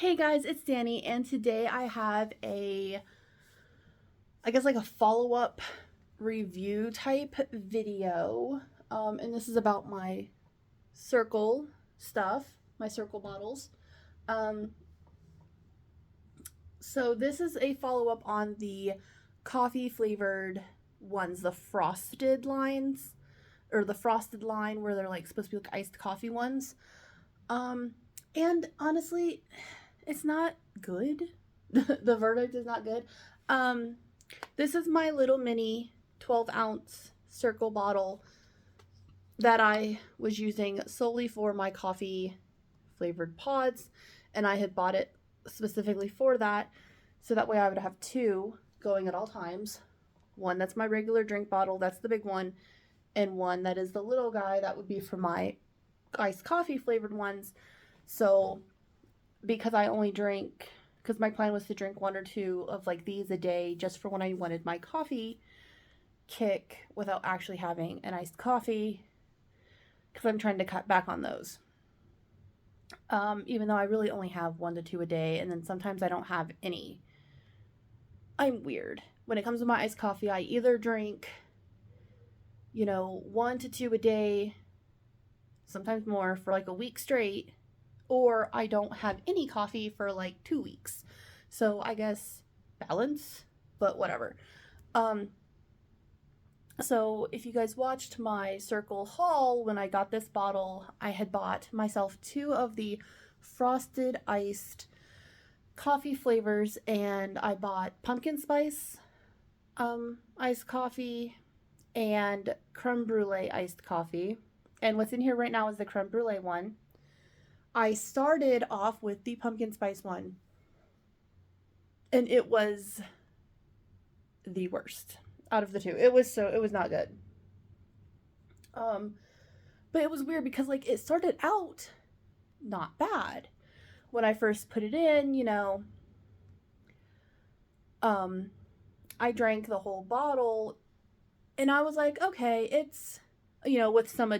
Hey guys, it's Danny, and today I have I guess, a follow-up review type video. And this is about my cirkul stuff, my cirkul bottles. Um, so this is a follow-up on the coffee flavored ones, the frosted lines, or the frosted line where they're like supposed to be like iced coffee ones. Um, and honestly, it's not good. The verdict is not good. Um, this is my little mini 12-ounce cirkul bottle that I was using solely for my coffee flavored pods, and I had bought it specifically for that, so that way I would have two going at all times. One that's my regular drink bottle, that's the big one, and one that is the little guy that would be for my iced coffee flavored ones. So because I only drink, because my plan was to drink one or two of like these a day just for when I wanted my coffee kick without actually having an iced coffee, because I'm trying to cut back on those. Even though I really only have one to two a day, and then sometimes I don't have any. I'm weird. When it comes to my iced coffee, I either drink, one to two a day, sometimes more, for like a week straight, or I don't have any coffee for like 2 weeks. So I guess balance, but whatever. So if you guys watched my cirkul haul, when I got this bottle, I had bought myself two of the frosted iced coffee flavors, and I bought pumpkin spice iced coffee and creme brulee iced coffee. And what's in here right now is the creme brulee one. I started off with the pumpkin spice one, and it was the worst out of the two. It was not good. But it was weird because like it started out not bad. When I first put it in, I drank the whole bottle, and I was like, okay, it's, with some,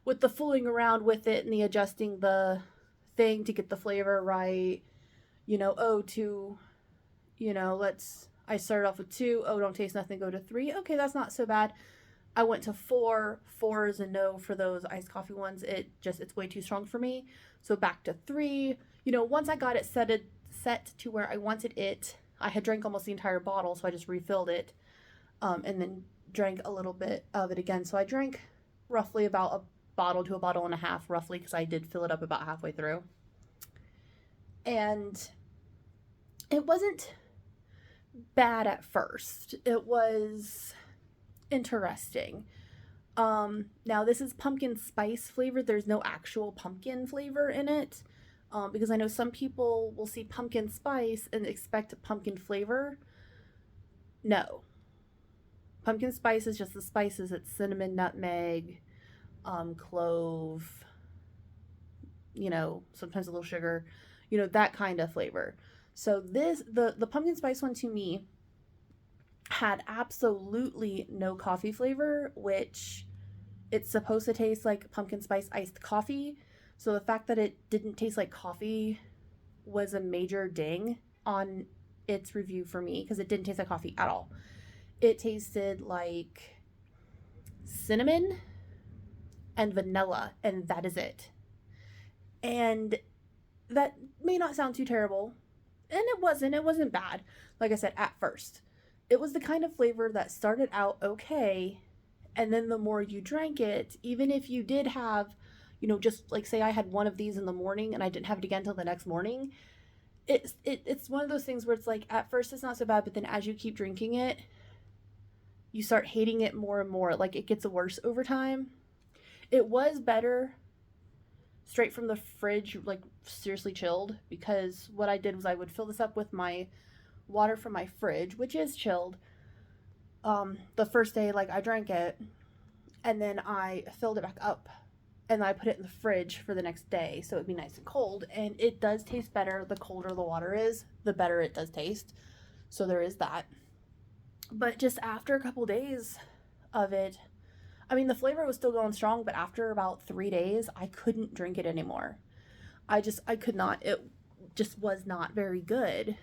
with the fooling around with it and the adjusting the thing to get the flavor right, I started off with two. Oh, don't taste nothing, go to three. Okay, that's not so bad. I went to four. Four is a no for those iced coffee ones. It's way too strong for me. So back to three. Once I got it set to where I wanted it, I had drank almost the entire bottle, so I just refilled it, and then drank a little bit of it again. So I drank roughly about a bottle to a bottle and a half, roughly, because I did fill it up about halfway through. And it wasn't bad at first. It was interesting. Now this is pumpkin spice flavored. There's no actual pumpkin flavor in it, because I know some people will see pumpkin spice and expect pumpkin flavor. No. Pumpkin spice is just the spices. It's cinnamon, nutmeg, clove, sometimes a little sugar, that kind of flavor. So the pumpkin spice one to me had absolutely no coffee flavor, which it's supposed to taste like pumpkin spice iced coffee. So the fact that it didn't taste like coffee was a major ding on its review for me, because it didn't taste like coffee at all. It tasted like cinnamon and vanilla, and that is it. And that may not sound too terrible, and it wasn't bad. Like I said, at first, it was the kind of flavor that started out okay, and then the more you drank it, even if you did have, just like, say I had one of these in the morning and I didn't have it again till the next morning, it's one of those things where it's like, at first it's not so bad, but then as you keep drinking it, you start hating it more and more. Like, it gets worse over time. It was better straight from the fridge, like seriously chilled, because what I did was I would fill this up with my water from my fridge, which is chilled. The first day, like, I drank it, and then I filled it back up, and I put it in the fridge for the next day, so it'd be nice and cold. And it does taste better. The colder the water is, the better it does taste. So there is that. But just after a couple days of it, I mean, the flavor was still going strong, but after about 3 days, I couldn't drink it anymore. I could not. just was not very good.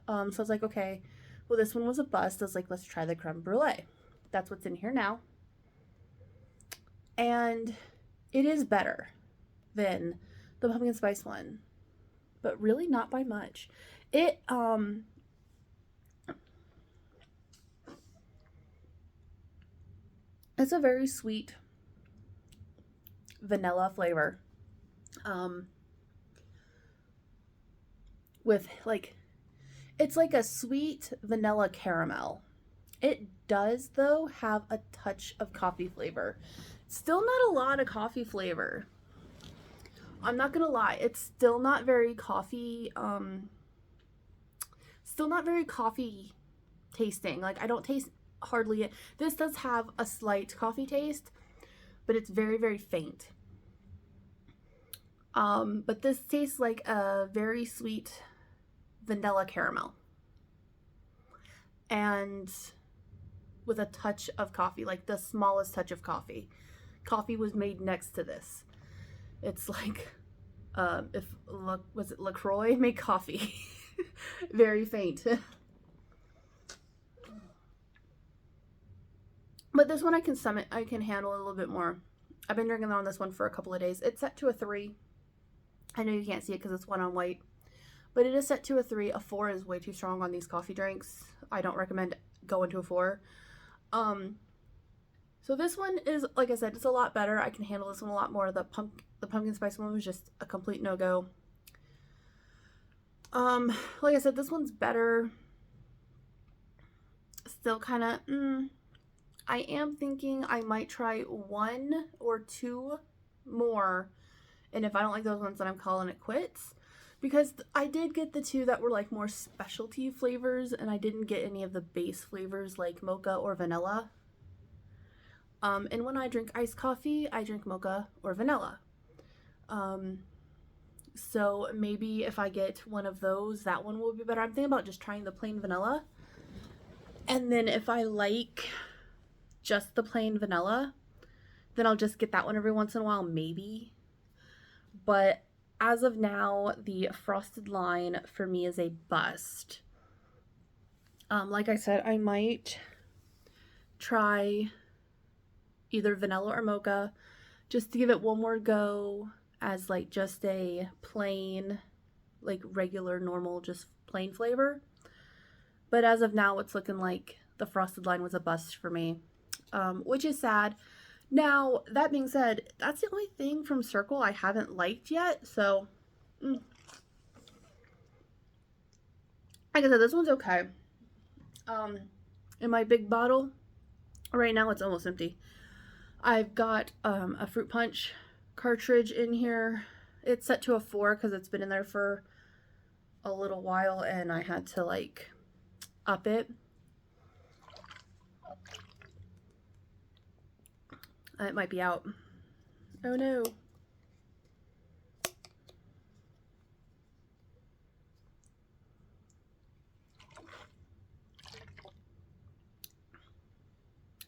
So I was like, okay, well, this one was a bust. I was like, let's try the creme brulee. That's what's in here now. And it is better than the pumpkin spice one, but really not by much. It's a very sweet vanilla flavor. With like, it's like a sweet vanilla caramel. It does, though, have a touch of coffee flavor. Still not a lot of coffee flavor. I'm not gonna lie, it's still not very coffee, still not very coffee tasting. Like, I don't taste hardly it. This does have a slight coffee taste, but it's very, very faint. But this tastes like a very sweet vanilla caramel. And with a touch of coffee, like the smallest touch of coffee. Coffee was made next to this. It's like was it LaCroix made coffee. Very faint. But this one I can handle a little bit more. I've been drinking on this one for a couple of days. It's set to a 3. I know you can't see it because it's one on white, but it is set to a 3. A 4 is way too strong on these coffee drinks. I don't recommend going to a 4. So this one is, like I said, it's a lot better. I can handle this one a lot more. The pumpkin spice one was just a complete no-go. Like I said, this one's better. Still kind of, I am thinking I might try 1 or 2 more. And if I don't like those ones, then I'm calling it quits. Because I did get the 2 that were like more specialty flavors, and I didn't get any of the base flavors like mocha or vanilla. And when I drink iced coffee, I drink mocha or vanilla. So maybe if I get one of those, that one will be better. I'm thinking about just trying the plain vanilla. And then if I like just the plain vanilla, then I'll just get that one every once in a while, maybe. But as of now, the frosted line for me is a bust. Like I said, I might try either vanilla or mocha just to give it one more go as like just a plain, like regular, normal, just plain flavor. But as of now, it's looking like the frosted line was a bust for me, which is sad. Now, that being said, that's the only thing from Cirkul I haven't liked yet, so like I said, this one's okay. In my big bottle, right now it's almost empty. I've got a fruit punch cartridge in here. It's set to a 4 because it's been in there for a little while and I had to like up it. It might be out. Oh no.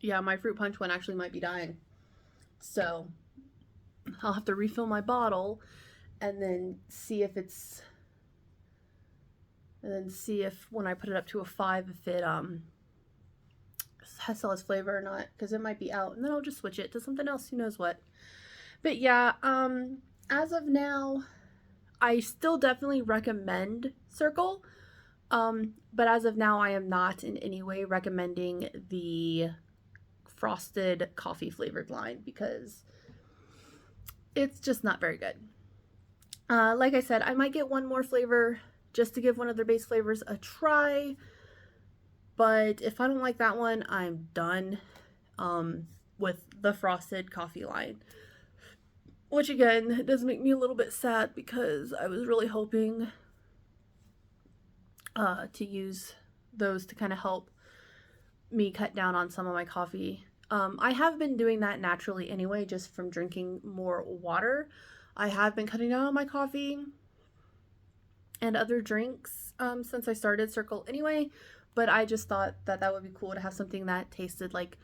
Yeah, my fruit punch one actually might be dying. So I'll have to refill my bottle and then see if it's, and then see if when I put it up to a 5, if it has less flavor or not, because it might be out, and then I'll just switch it to something else, who knows what. But yeah, as of now, I still definitely recommend Cirkul, but as of now, I am not in any way recommending the frosted coffee flavored line because it's just not very good. Like I said, I might get one more flavor just to give one of their base flavors a try, but if I don't like that one, I'm done with the frosted coffee line, which again does make me a little bit sad because I was really hoping to use those to kind of help me cut down on some of my coffee. I have been doing that naturally anyway, just from drinking more water. I have been cutting down on my coffee and other drinks since I started Cirkul anyway, but I just thought that that would be cool to have something that tasted like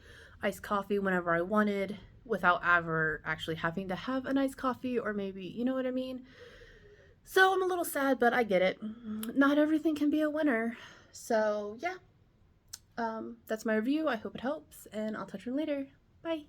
iced coffee whenever I wanted without ever actually having to have an iced coffee, or maybe, you know what I mean? So I'm a little sad, but I get it. Not everything can be a winner. So yeah, that's my review. I hope it helps, and I'll touch you later. Bye.